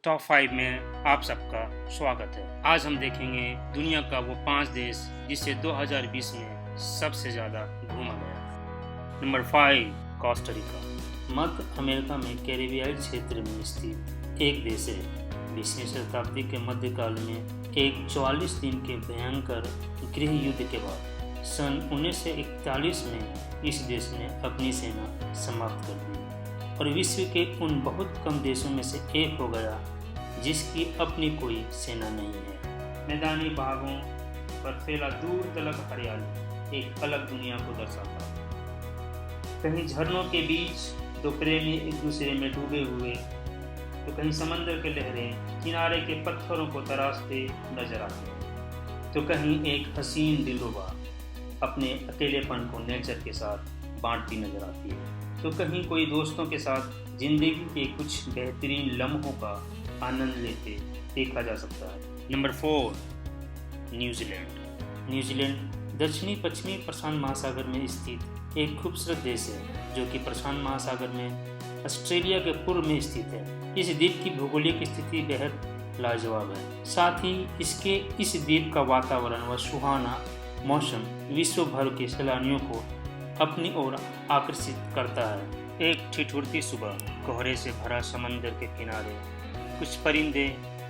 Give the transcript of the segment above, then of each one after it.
Top 5 में आप सबका स्वागत है। आज हम देखेंगे दुनिया का वो 5 देश जिसे 2020 में सबसे ज्यादा घूमा गया। Number 5, Costa Rica. मध्य अमेरिका में कैरिबियाई क्षेत्र में स्थित एक देश है। 20वीं शताब्दी के मध्यकाल में एक 44 दिन के भयंकर गृह युद्ध के बाद सन 1941 में इस देश ने अपनी सेना समाप्त कर दी और विश्व के उन बहुत कम देशों में से एक हो गया जिसकी अपनी कोई सेना नहीं है। मैदानी भागों पर फैला दूर तलक हरियाली एक अलग दुनिया को दर्शाता है। कहीं झरनों के बीच दो प्रेमी एक दूसरे में डूबे हुए, तो कहीं समंदर के लहरें किनारे के पत्थरों को तराशते नजर आते हैं, तो कहीं एक हसीन दिलरुबा अपने अकेलेपन को नेचर के साथ बांटती नजर आती है, तो कहीं कोई दोस्तों के साथ जिंदगी के कुछ बेहतरीन लम्हों का आनंद लेते देखा जा सकता है। Number 4, New Zealand. न्यूजीलैंड दक्षिणी पश्चिमी प्रशांत महासागर में स्थित एक खूबसूरत देश है जो कि प्रशांत महासागर में ऑस्ट्रेलिया के पूर्व में स्थित है। इस द्वीप की भौगोलिक स्थिति बेहद लाजवाब है। साथ ही इसके इस द्वीप का वातावरण व सुहाना मौसम विश्व भर के सैलानियों को अपनी ओर आकर्षित करता है। एक ठिठुरती सुबह, कोहरे से भरा समंदर के किनारे कुछ परिंदे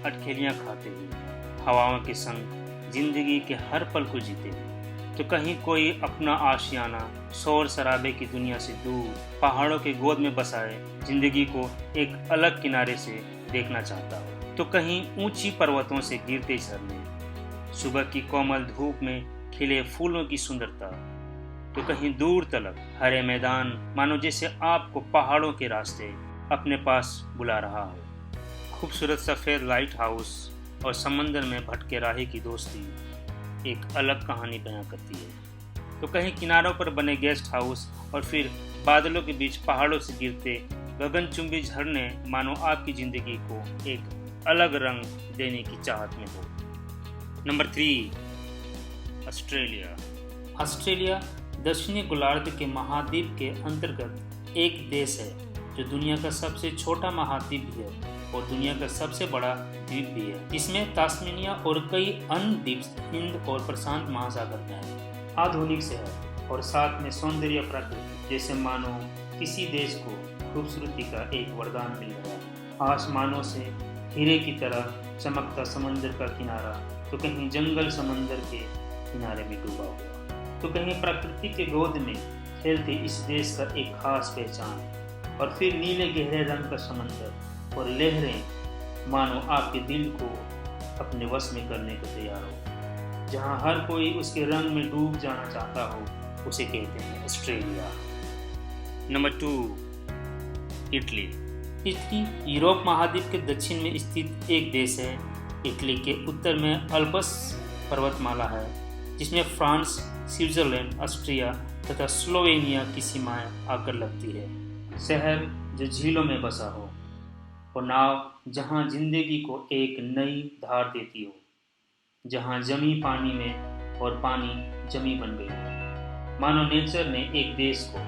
अटखेलियां खाते हुए हवाओं के संग जिंदगी के हर पल को जीते हुए, तो कहीं कोई अपना आशियाना शोर शराबे की दुनिया से दूर पहाड़ों के गोद में बसाए जिंदगी को एक अलग किनारे से देखना चाहता हो, तो कहीं ऊंची पर्वतों से गिरते झरने, सुबह की कोमल धूप में खिले फूलों की सुंदरता, तो कहीं दूर तलक हरे मैदान मानो जैसे आपको पहाड़ों के रास्ते अपने पास बुला रहा हो। खूबसूरत सफ़ेद लाइट हाउस और समंदर में भटके राही की दोस्ती एक अलग कहानी बयां करती है, तो कहीं किनारों पर बने गेस्ट हाउस और फिर बादलों के बीच पहाड़ों से गिरते गगनचुंबी झरने मानो आपकी ज़िंदगी को एक अलग रंग देने की चाहत में हो। Number 3, Australia. ऑस्ट्रेलिया दक्षिणी गोलार्ध के महाद्वीप के अंतर्गत एक देश है जो दुनिया का सबसे छोटा महाद्वीप भी है और दुनिया का सबसे बड़ा द्वीप भी है। इसमें तास्मेनिया और कई अन्य द्वीप हिंद और प्रशांत महासागर में है। आधुनिक शहर और साथ में सौंदर्य प्रकृति जैसे मानो किसी देश को खूबसूरती का एक वरदान मिल गया। आसमानों से हीरे की तरह चमकता समंदर का किनारा, तो कहीं जंगल समंदर के किनारे में डूबा हुआ, तो कहीं प्रकृति के गोद में खेलते इस देश का एक खास पहचान है। और फिर नीले गहरे रंग का समंदर और लहरें मानो आपके दिल को अपने वश में करने को तैयार हो। जहां हर कोई उसके रंग में डूब जाना चाहता हो, उसे कहते हैं Australia. Number 2, Italy. Italy Europe महाद्वीप के दक्षिण में स्थित एक देश है। इटली के उत्तर में अल्प्स पर्वतमाला है जिसमें फ्रांस, स्विट्जरलैंड, ऑस्ट्रिया तथा स्लोवेनिया की सीमाएं आकर लगती है। शहर जो झीलों में बसा हो और नाव जहां जिंदगी को एक नई धार देती हो, जहां जमी पानी में और पानी जमी बन गई हो, मानो नेचर ने एक देश को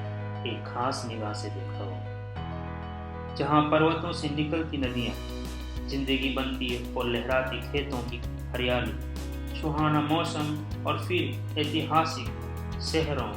एक खास निगाह से देखा हो। जहां पर्वतों से निकलती नदियां जिंदगी बनती है और लहराती खेतों की हरियाली, सुहाना मौसम और फिर ऐतिहासिक शहरों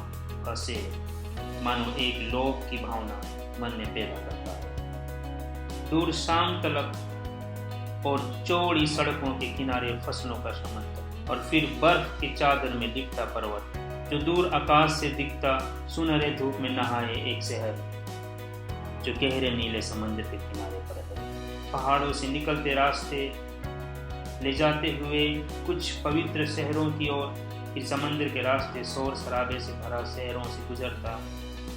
का शहर मानो एक लोक की भावना मन में पैदा करता है। दूर शाम तलक और चौड़ी सड़कों के किनारे फसलों का समंदर और फिर बर्फ की चादर में लिपटा पर्वत, जो दूर आकाश से दिखता सुनहरे धूप में नहाए एक शहर जो गहरे नीले समंदर के किनारे पर है। पहाड़ों से निकलते रास्ते ले जाते हुए कुछ पवित्र शहरों की ओर, फिर समंदर के रास्ते शोर शराबे से भरा शहरों से गुजरता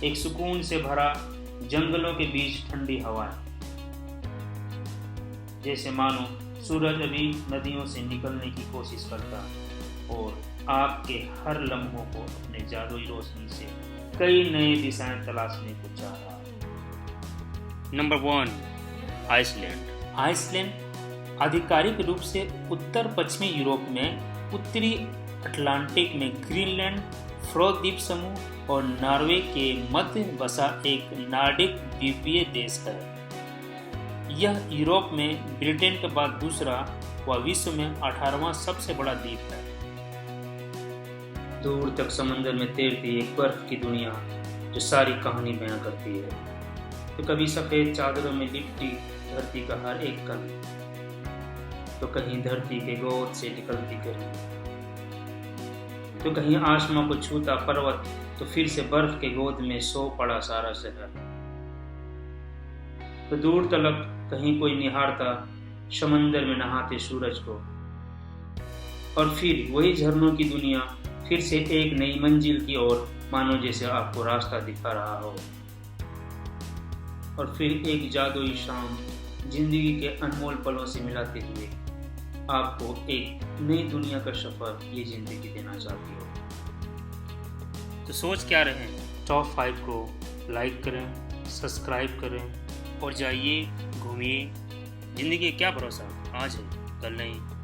एक सुकून से भरा जंगलों के बीच ठंडी हवाएं, जैसे मानो सूरज अभी नदियों से निकलने की कोशिश करता और आपके हर लम्हों को अपने जादुई रोशनी से कई नई दिशाएं तलाशने को चाह रहा है। Number 1, Iceland. आइसलैंड आधिकारिक रूप से उत्तर पश्चिमी यूरोप में उत्तरी अटलांटिक में ग्रीनलैंड, फ्रोज द्वीप समूह और नॉर्वे के मध्य बसा एक नॉर्डिक द्वीपीय देश है। यह यूरोप में ब्रिटेन के बाद दूसरा व विश्व में 18वां सबसे बड़ा द्वीप है। दूर तक समंदर में तैरती एक बर्फ की दुनिया जो सारी कहानी बयां करती है। तो कभी सफेद चादरों में लिपटी धरती का हर एक कण, तो कहीं धरती के गोद से निकलती कहीं, तो कहीं आसमां को छूता पर्वत, तो फिर से बर्फ के गोद में सो पड़ा सारा शहर। तो दूर तलक कहीं कोई निहारता समंदर में नहाते सूरज को, और फिर वही झरनों की दुनिया फिर से एक नई मंजिल की ओर, मानो जैसे आपको रास्ता दिखा रहा हो। और फिर एक जादुई शाम जिंदगी के अनमोल पलों से मिलाते हुए आपको एक नई दुनिया का सफर ये जिंदगी देना चाहती हो। तो सोच क्या रहे हैं? टॉप 5 को लाइक करें, सब्सक्राइब करें और जाइए घूमिए। जिंदगी क्या भरोसा, आज है कल नहीं।